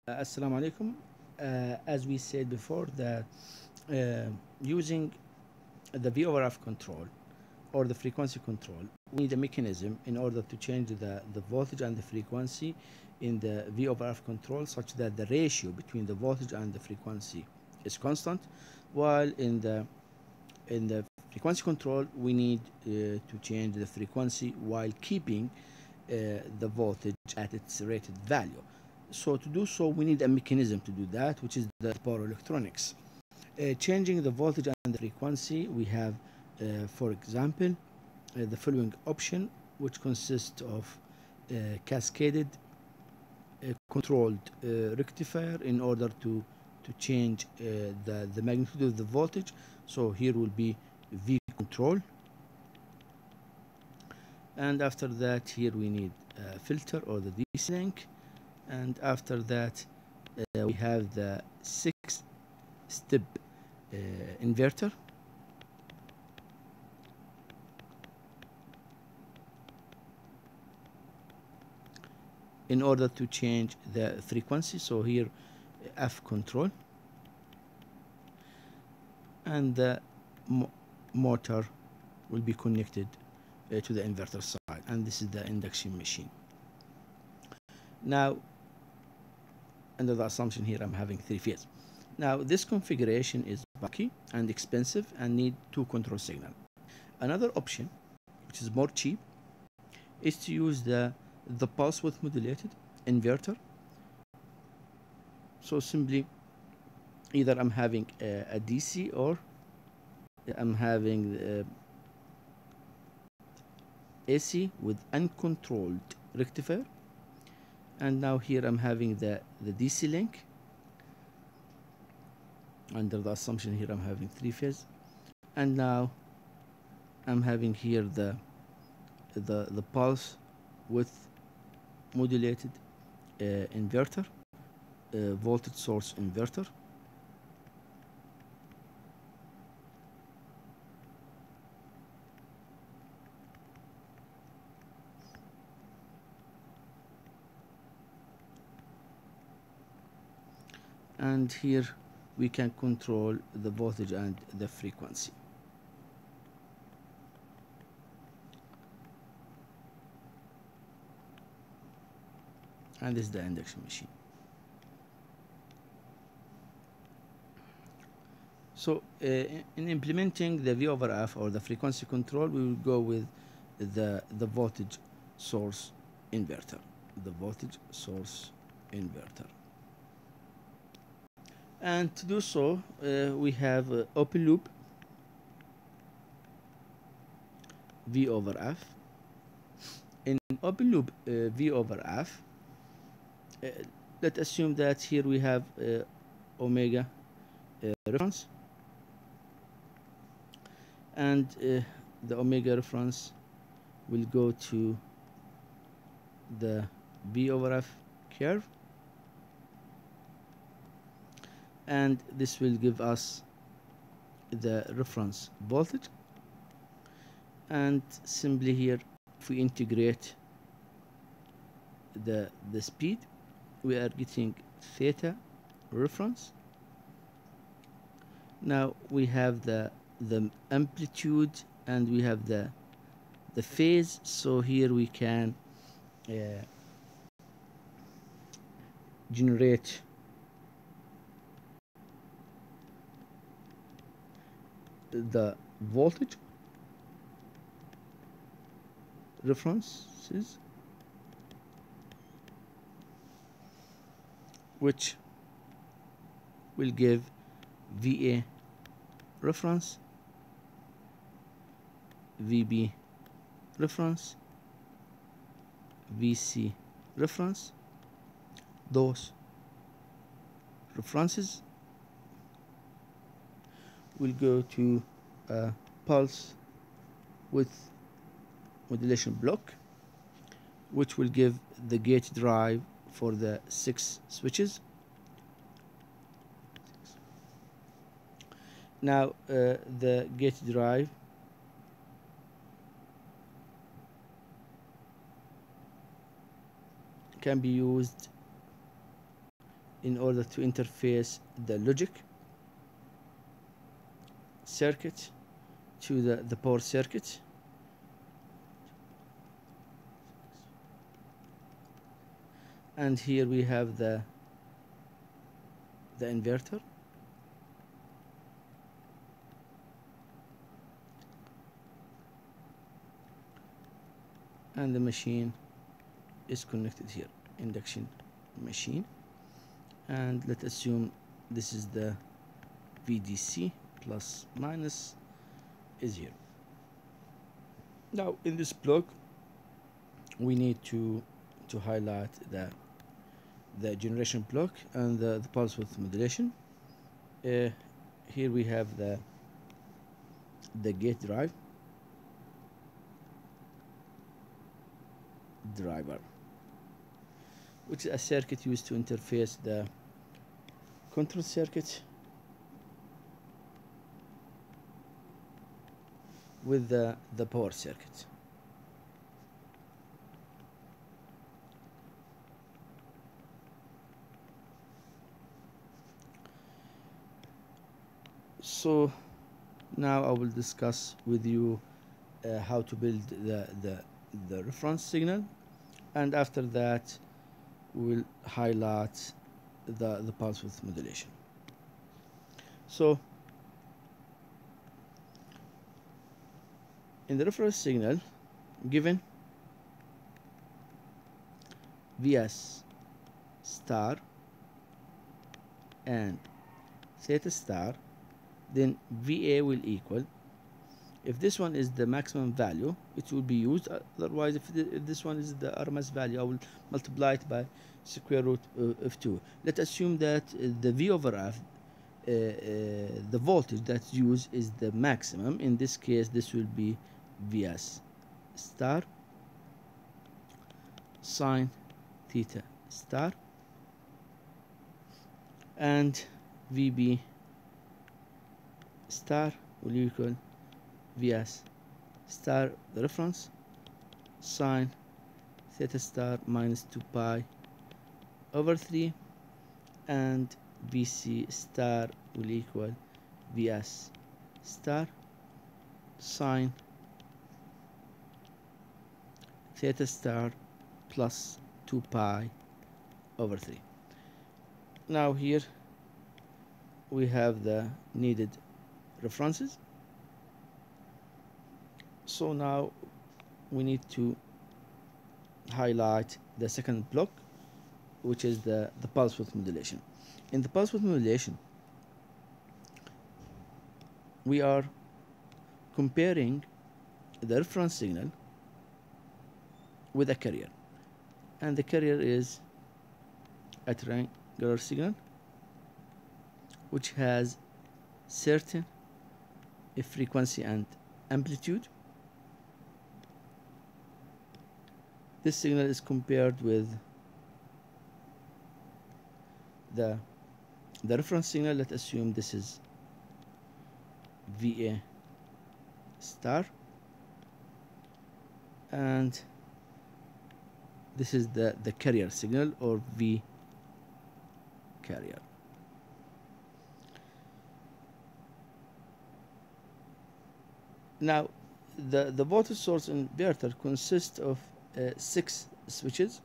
Assalamu alaikum. As we said before, that using the V over F control or the frequency control, we need a mechanism in order to change the voltage and the frequency in the V over F control such that the ratio between the voltage and the frequency is constant, while in the frequency control we need to change the frequency while keeping the voltage at its rated value. So to do so, we need a mechanism to do that, which is the power electronics. Changing the voltage and the frequency, we have, for example, the following option, which consists of cascaded controlled rectifier in order to change the magnitude of the voltage. So here will be V control, and after that here we need a filter or the DC link, and after that we have the 6-step inverter, in order to change the frequency. So here F control, and the motor will be connected to the inverter side, and this is the induction machine. Now, under the assumption here I'm having 3 phases. Now this configuration is bulky and expensive and need 2 control signals. Another option, which is more cheap, is to use the pulse width modulated inverter. So simply, either I'm having a DC or I'm having AC with uncontrolled rectifier, and now here I'm having the DC link. Under the assumption here I'm having 3 phase, and now I'm having here the pulse width modulated inverter, voltage source inverter. And here we can control the voltage and the frequency. And this is the induction machine. So in implementing the V over F or the frequency control, we will go with the voltage source inverter. The voltage source inverter. And to do so, we have open loop V over F. In open loop V over F, let's assume that here we have omega reference, and the omega reference will go to the V over F curve, and this will give us the reference voltage. And simply here, if we integrate the speed, we are getting theta reference. Now we have the amplitude, and we have the phase. So here we can generate the voltage references, which will give VA reference, VB reference, VC reference. Those references will go to a pulse width modulation block, which will give the gate drive for the 6 switches. Now the gate drive can be used in order to interface the logic circuit to the power circuit. And here we have the inverter, and the machine is connected here, induction machine. And let's assume this is the VDC plus minus is here. Now in this block we need to highlight the generation block and the pulse width modulation. Here we have the gate driver, which is a circuit used to interface the control circuit with the power circuit. So now I will discuss with you how to build the reference signal, and after that we'll highlight the pulse width modulation. So in the reference signal, given Vs star and theta star, then Va will equal, if this one is the maximum value, it will be used. Otherwise, if this one is the RMS value, I will multiply it by square root of 2. Let's assume that the V over F, the voltage that's used is the maximum. In this case, this will be Vs star sine theta star, and Vb star will equal Vs star, the reference, sine theta star minus 2 pi over 3, and Vc star will equal Vs star sine theta star plus 2 pi over 3. Now here we have the needed references. So now we need to highlight the second block, which is the pulse width modulation. In the pulse width modulation, we are comparing the reference signal with a carrier, and the carrier is a triangular signal which has certain frequency and amplitude. This signal is compared with the reference signal. Let's assume this is Va star, and this is the carrier signal, or V carrier. Now the voltage source inverter consists of 6 switches.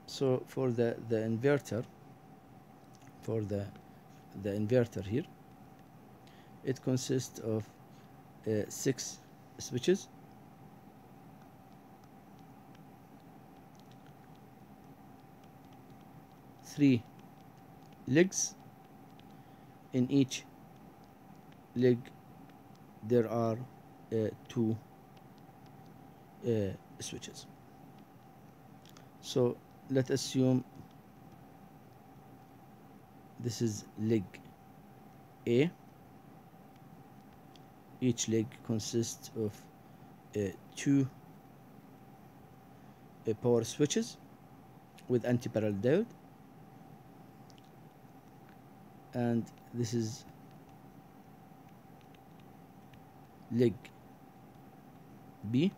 So for the inverter, for the inverter here, it consists of 6 switches. Three legs. In each leg there are 2 switches. So let's assume this is leg A. Each leg consists of 2 power switches with anti-parallel diode, and this is leg B,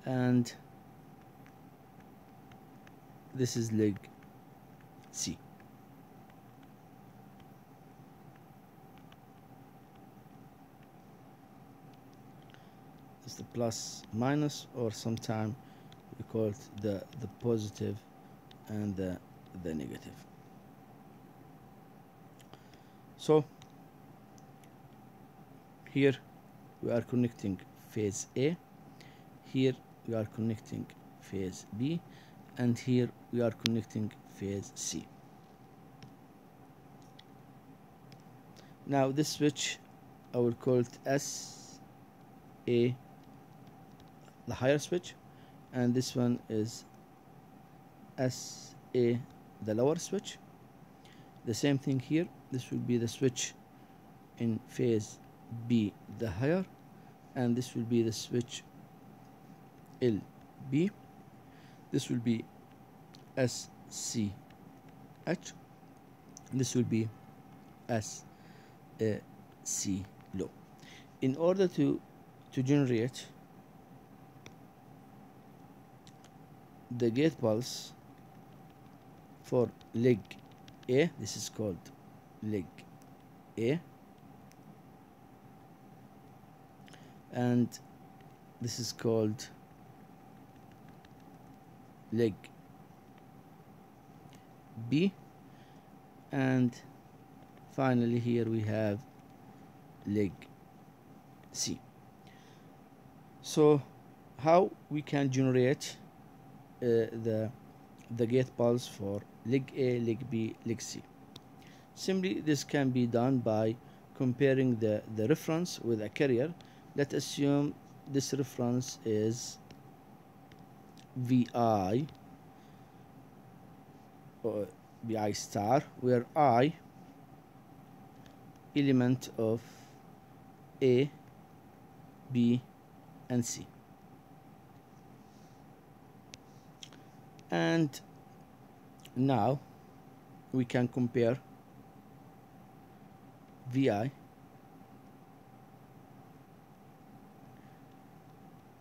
and this is leg C. It's the plus minus, or sometime we call it the positive and the negative. So here we are connecting phase A, here we are connecting phase B, and here we are connecting phase C. Now this switch, I will call it SA, the higher switch, and this one is SA, the lower switch. The same thing here, this will be the switch in phase B, the higher, and this will be the switch LB. This will be SCH, this will be SC low. In order to generate the gate pulse for leg A, this is called leg A, and this is called leg B, and finally here we have leg C. So how we can generate the gate pulse for leg A, leg B, leg C? Simply this can be done by comparing the reference with a carrier. Let's assume this reference is VI or VI star, where I element of A, B, and C. And now we can compare VI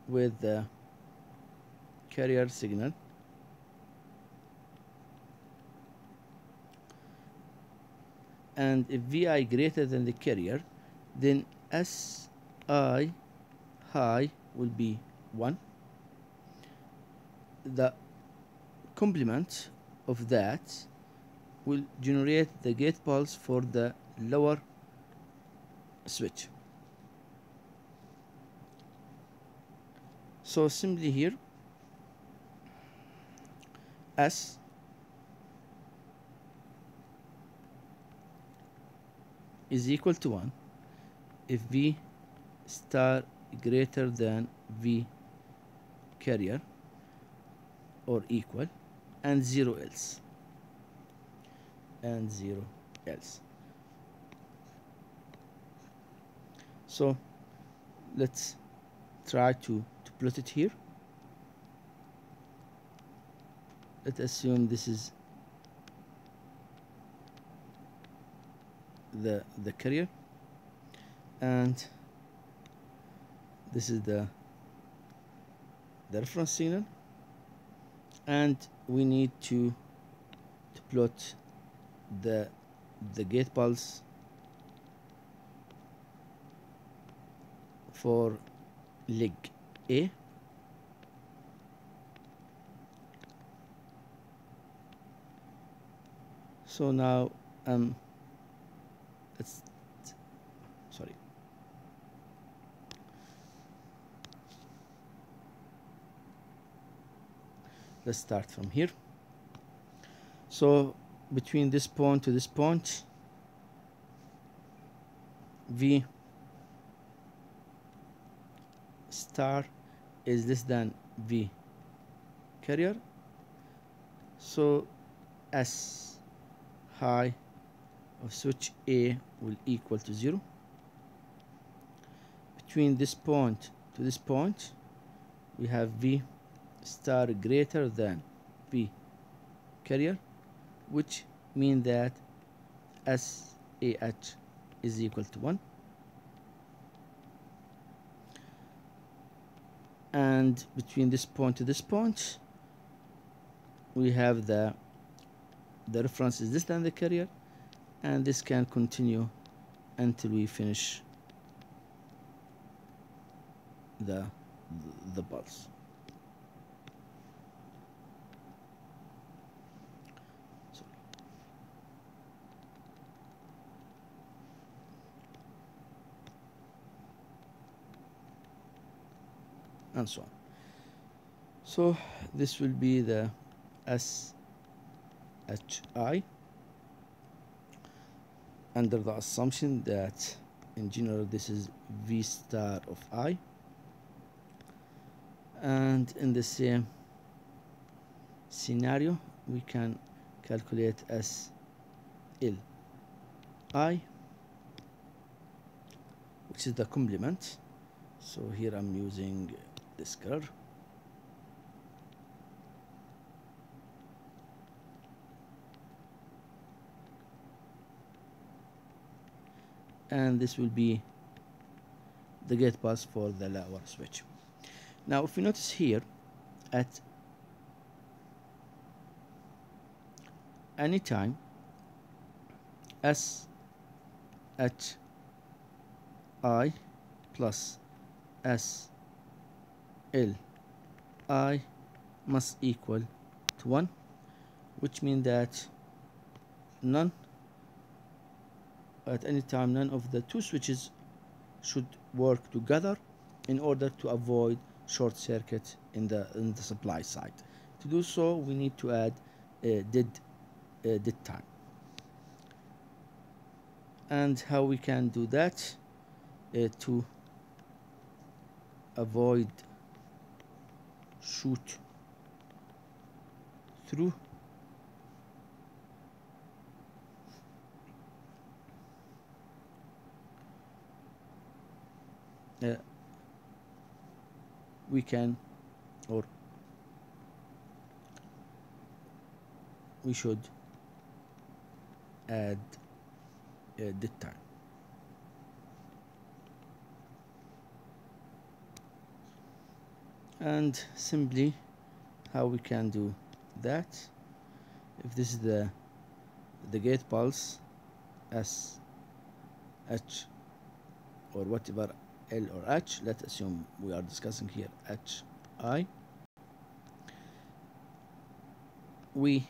with the carrier signal, and if VI greater than the carrier, then SI high will be 1. The complement of that will generate the gate pulse for the lower switch. So simply here S is equal to 1 if V star greater than V carrier or equal, and 0 else, and 0 else. So let's try to plot it here. Let's assume this is the carrier, and this is the reference signal, and we need to plot the gate pulse for leg A. So now let's start from here. So between this point to this point, V star is less than V carrier, so S high of switch A will equal to 0. Between this point to this point, we have V star greater than V carrier, which means that SAH is equal to 1. And between this point to this point, we have the reference is less than the carrier, and this can continue until we finish the pulse. And so on. So this will be the SHI, under the assumption that in general this is V star of I, and in the same scenario we can calculate SLI, which is the complement. So here I'm using this curve, and this will be the gate pass for the lower switch. Now if you notice here, at any time SHI plus SLI must equal to 1, which means that at any time none of the two switches should work together in order to avoid short circuit in the supply side. To do so, we need to add dead time. And how we can do that to avoid shoot through, we can, or we should add dead time. And simply how we can do that, if this is the gate pulse S, H, or whatever, L or H, let's assume we are discussing here HI, we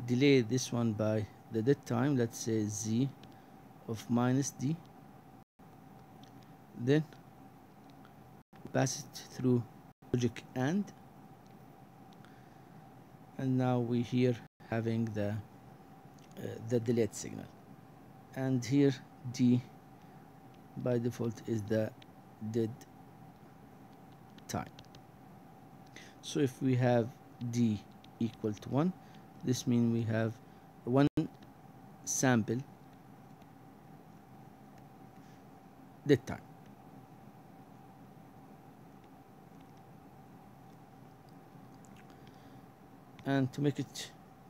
delay this one by the dead time, let's say Z of minus D, then pass it through logic and now we here having the delayed signal, and here D by default is the dead time. So if we have D equal to 1, this means we have one sample dead time. And to make it